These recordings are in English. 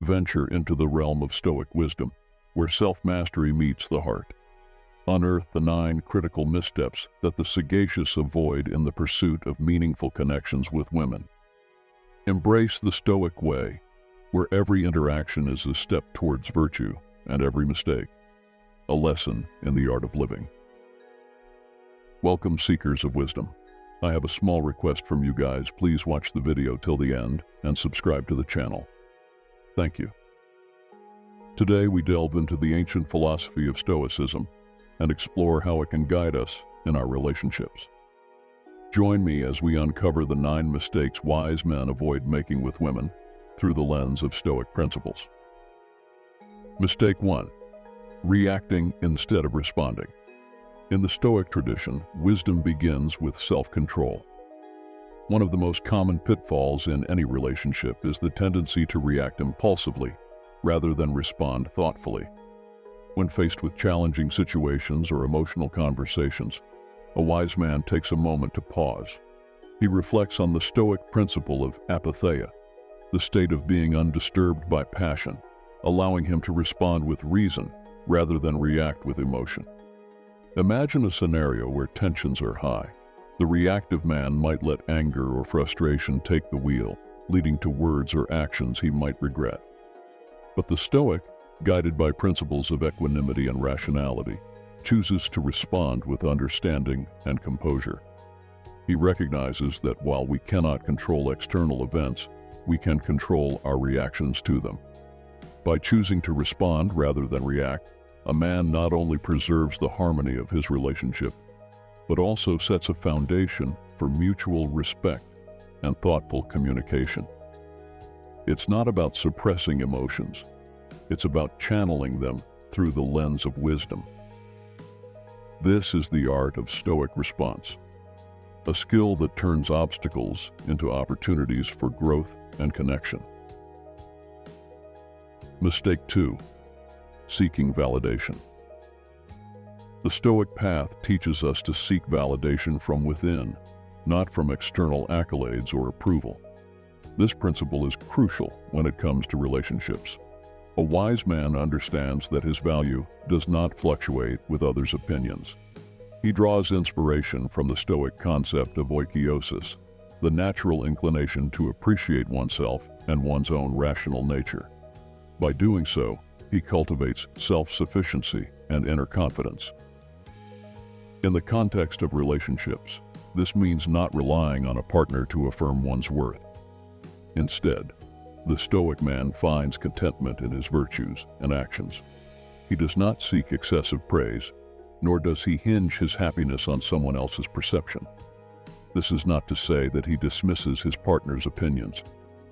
venture into the realm of Stoic wisdom, where self-mastery meets the heart. Unearth the 9 critical missteps that the sagacious avoid in the pursuit of meaningful connections with women. Embrace the Stoic way, where every interaction is a step towards virtue and every mistake a lesson in the art of living. Welcome, seekers of wisdom. I have a small request from you guys. Please watch the video till the end and subscribe to the channel. Thank you. Today we delve into the ancient philosophy of Stoicism and explore how it can guide us in our relationships. Join me as we uncover the 9 mistakes wise men avoid making with women through the lens of Stoic principles. Mistake 1. Reacting instead of responding. In the Stoic tradition, wisdom begins with self-control. One of the most common pitfalls in any relationship is the tendency to react impulsively rather than respond thoughtfully. When faced with challenging situations or emotional conversations, a wise man takes a moment to pause. He reflects on the Stoic principle of apatheia, the state of being undisturbed by passion, allowing him to respond with reason rather than react with emotion. Imagine a scenario where tensions are high. The reactive man might let anger or frustration take the wheel, leading to words or actions he might regret. But the Stoic, guided by principles of equanimity and rationality, chooses to respond with understanding and composure. He recognizes that while we cannot control external events, we can control our reactions to them. By choosing to respond rather than react, a man not only preserves the harmony of his relationship, but also sets a foundation for mutual respect and thoughtful communication. It's not about suppressing emotions. It's about channeling them through the lens of wisdom. This is the art of Stoic response, a skill that turns obstacles into opportunities for growth and connection. Mistake 2. Seeking validation. The Stoic path teaches us to seek validation from within, not from external accolades or approval. This principle is crucial when it comes to relationships. A wise man understands that his value does not fluctuate with others' opinions. He draws inspiration from the Stoic concept of oikeiosis, the natural inclination to appreciate oneself and one's own rational nature. By doing so, he cultivates self-sufficiency and inner confidence. In the context of relationships, this means not relying on a partner to affirm one's worth. Instead, the Stoic man finds contentment in his virtues and actions. He does not seek excessive praise, nor does he hinge his happiness on someone else's perception. This is not to say that he dismisses his partner's opinions,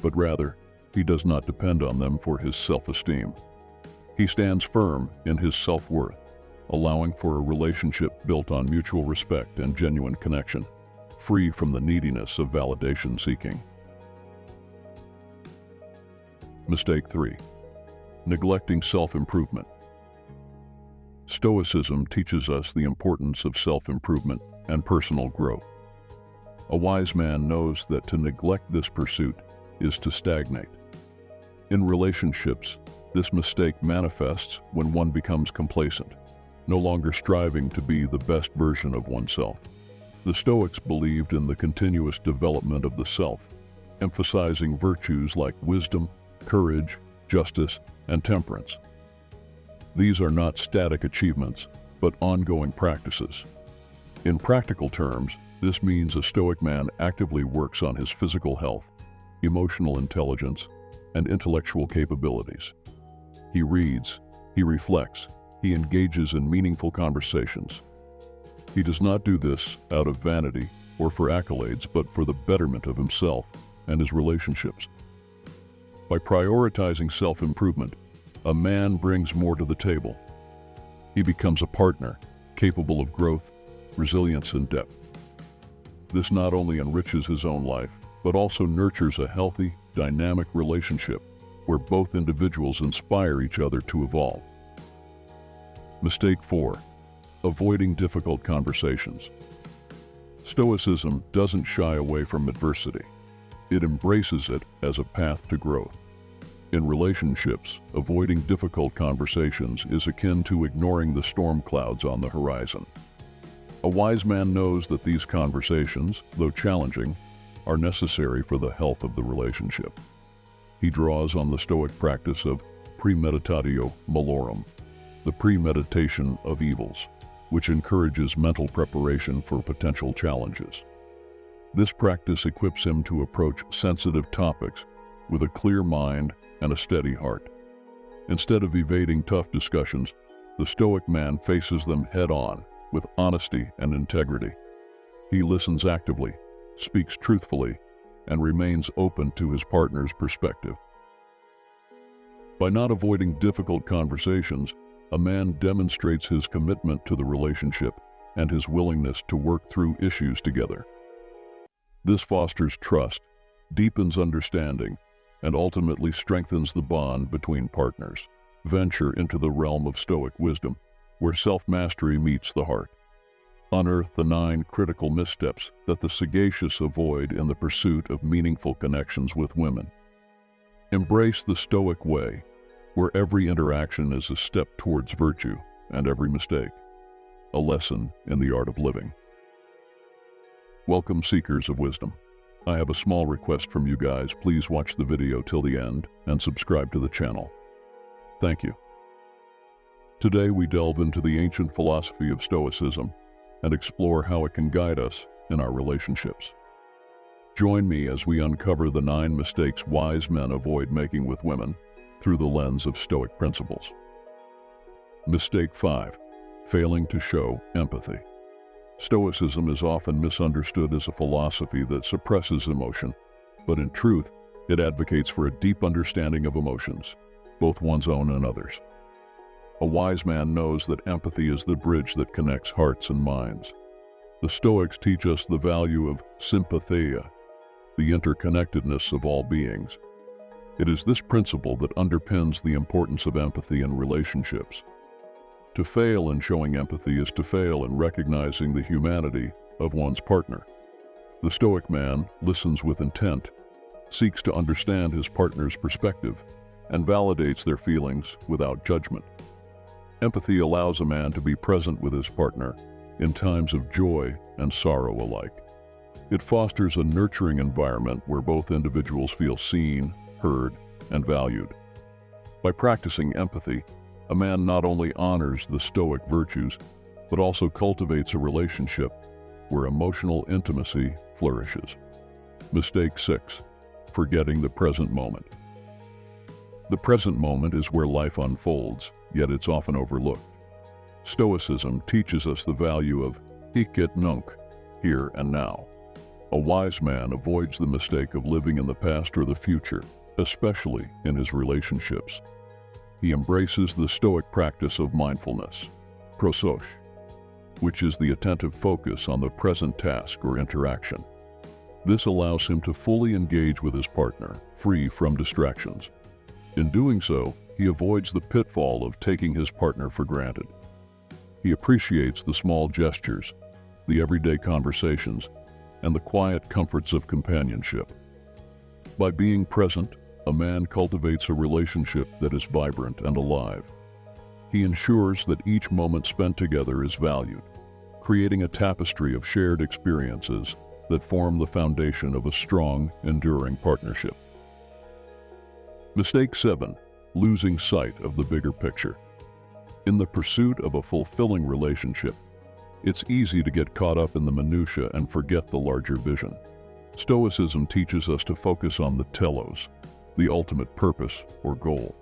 but rather, he does not depend on them for his self-esteem. He stands firm in his self-worth, allowing for a relationship built on mutual respect and genuine connection, free from the neediness of validation seeking. Mistake 3. Neglecting self-improvement. Stoicism teaches us the importance of self-improvement and personal growth. A wise man knows that to neglect this pursuit is to stagnate. In relationships, this mistake manifests when one becomes complacent, no longer striving to be the best version of oneself. The Stoics believed in the continuous development of the self, emphasizing virtues like wisdom, courage, justice, and temperance. These are not static achievements, but ongoing practices. In practical terms, this means a Stoic man actively works on his physical health, emotional intelligence, and intellectual capabilities. He reads, he reflects, he engages in meaningful conversations. He does not do this out of vanity or for accolades, but for the betterment of himself and his relationships. By prioritizing self-improvement, a man brings more to the table. He becomes a partner capable of growth, resilience, and depth. This not only enriches his own life, but also nurtures a healthy, dynamic relationship where both individuals inspire each other to evolve. Mistake 4. Avoiding difficult conversations. Stoicism doesn't shy away from adversity. It embraces it as a path to growth. In relationships, avoiding difficult conversations is akin to ignoring the storm clouds on the horizon. A wise man knows that these conversations, though challenging, are necessary for the health of the relationship. He draws on the Stoic practice of premeditatio malorum, the premeditation of evils, which encourages mental preparation for potential challenges. This practice equips him to approach sensitive topics with a clear mind and a steady heart. Instead of evading tough discussions, the Stoic man faces them head-on with honesty and integrity. He listens actively, speaks truthfully, and remains open to his partner's perspective. By not avoiding difficult conversations, a man demonstrates his commitment to the relationship and his willingness to work through issues together. This fosters trust, deepens understanding, and ultimately strengthens the bond between partners. Venture into the realm of Stoic wisdom, where self-mastery meets the heart. Unearth the 9 critical missteps that the sagacious avoid in the pursuit of meaningful connections with women. Embrace the Stoic way, where every interaction is a step towards virtue and every mistake a lesson in the art of living. Welcome, seekers of wisdom. I have a small request from you guys. Please watch the video till the end and subscribe to the channel. Thank you. Today we delve into the ancient philosophy of Stoicism and explore how it can guide us in our relationships. Join me as we uncover the 9 mistakes wise men avoid making with women through the lens of Stoic principles. Mistake 5. Failing to show empathy. Stoicism is often misunderstood as a philosophy that suppresses emotion, but in truth, it advocates for a deep understanding of emotions, both one's own and others. A wise man knows that empathy is the bridge that connects hearts and minds. The Stoics teach us the value of sympatheia, the interconnectedness of all beings. It is this principle that underpins the importance of empathy in relationships. To fail in showing empathy is to fail in recognizing the humanity of one's partner. The Stoic man listens with intent, seeks to understand his partner's perspective, and validates their feelings without judgment. Empathy allows a man to be present with his partner in times of joy and sorrow alike. It fosters a nurturing environment where both individuals feel seen, heard, and valued. By practicing empathy, a man not only honors the Stoic virtues, but also cultivates a relationship where emotional intimacy flourishes. Mistake 6. Forgetting the present moment. The present moment is where life unfolds, yet it's often overlooked. Stoicism teaches us the value of hic et nunc, here and now. A wise man avoids the mistake of living in the past or the future, especially in his relationships. He embraces the Stoic practice of mindfulness, prosoche, which is the attentive focus on the present task or interaction. This allows him to fully engage with his partner, free from distractions. In doing so, he avoids the pitfall of taking his partner for granted. He appreciates the small gestures, the everyday conversations, and the quiet comforts of companionship. By being present, a man cultivates a relationship that is vibrant and alive. He ensures that each moment spent together is valued, creating a tapestry of shared experiences that form the foundation of a strong, enduring partnership. Mistake 7. Losing sight of the bigger picture. In the pursuit of a fulfilling relationship, it's easy to get caught up in the minutiae and forget the larger vision. Stoicism teaches us to focus on the telos, the ultimate purpose or goal.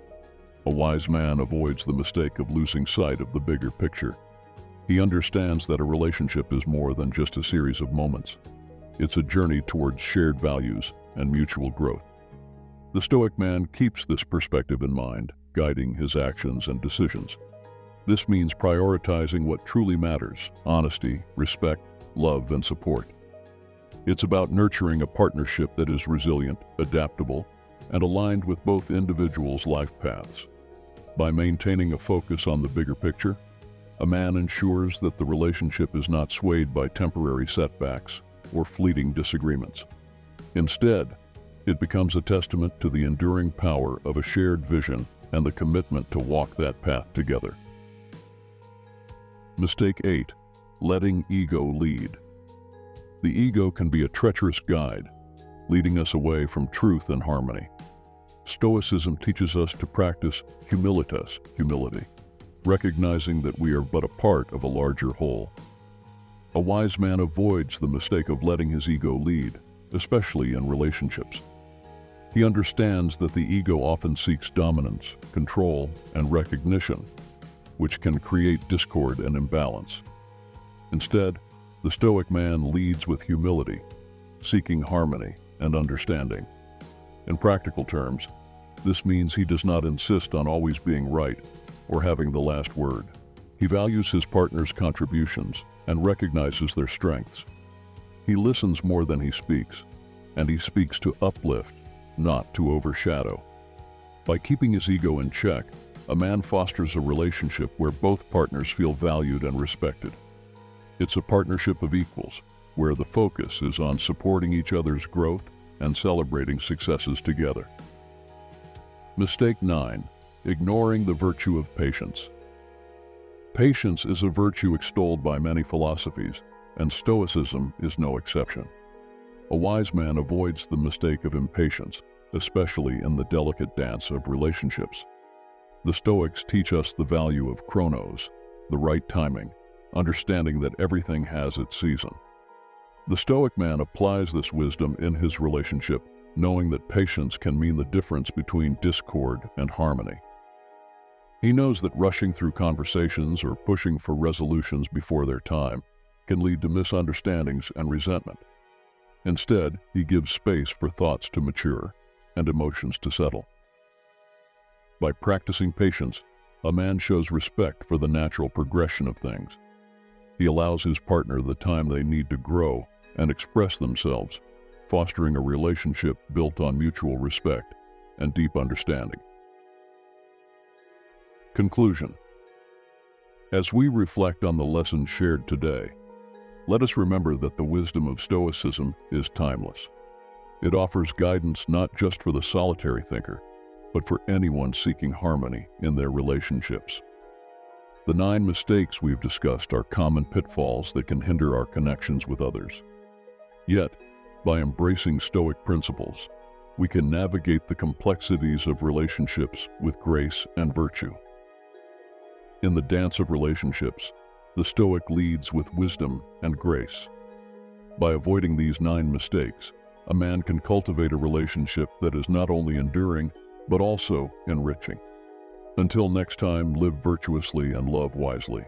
A wise man avoids the mistake of losing sight of the bigger picture. He understands that a relationship is more than just a series of moments. It's a journey towards shared values and mutual growth. The Stoic man keeps this perspective in mind, guiding his actions and decisions. This means prioritizing what truly matters: honesty, respect, love, and support. It's about nurturing a partnership that is resilient, adaptable, and aligned with both individuals' life paths. By maintaining a focus on the bigger picture, a man ensures that the relationship is not swayed by temporary setbacks or fleeting disagreements. Instead, It becomes a testament to the enduring power of a shared vision and the commitment to walk that path together. Mistake 8. Letting ego lead. The ego can be a treacherous guide, leading us away from truth and harmony. Stoicism teaches us to practice humility, recognizing that we are but a part of a larger whole. A wise man avoids the mistake of letting his ego lead, especially in relationships. He understands that the ego often seeks dominance, control, and recognition, which can create discord and imbalance. Instead, the Stoic man leads with humility, seeking harmony and understanding. In practical terms, this means he does not insist on always being right or having the last word. He values his partner's contributions and recognizes their strengths. He listens more than he speaks, and he speaks to uplift, not to overshadow. By keeping his ego in check, a man fosters a relationship where both partners feel valued and respected. It's a partnership of equals, where the focus is on supporting each other's growth and celebrating successes together. Mistake 9. Ignoring the virtue of patience. Patience is a virtue extolled by many philosophies, and Stoicism is no exception. A wise man avoids the mistake of impatience, especially in the delicate dance of relationships. The Stoics teach us the value of chronos, the right timing, understanding that everything has its season. The Stoic man applies this wisdom in his relationship, knowing that patience can mean the difference between discord and harmony. He knows that rushing through conversations or pushing for resolutions before their time can lead to misunderstandings and resentment. Instead, he gives space for thoughts to mature and emotions to settle. By practicing patience, a man shows respect for the natural progression of things. He allows his partner the time they need to grow and express themselves, fostering a relationship built on mutual respect and deep understanding. Conclusion. As we reflect on the lessons shared today, let us remember that the wisdom of Stoicism is timeless. It offers guidance not just for the solitary thinker, but for anyone seeking harmony in their relationships. The 9 mistakes we've discussed are common pitfalls that can hinder our connections with others. Yet, by embracing Stoic principles, we can navigate the complexities of relationships with grace and virtue. In the dance of relationships, the Stoic leads with wisdom and grace. By avoiding these 9 mistakes, a man can cultivate a relationship that is not only enduring, but also enriching. Until next time, live virtuously and love wisely.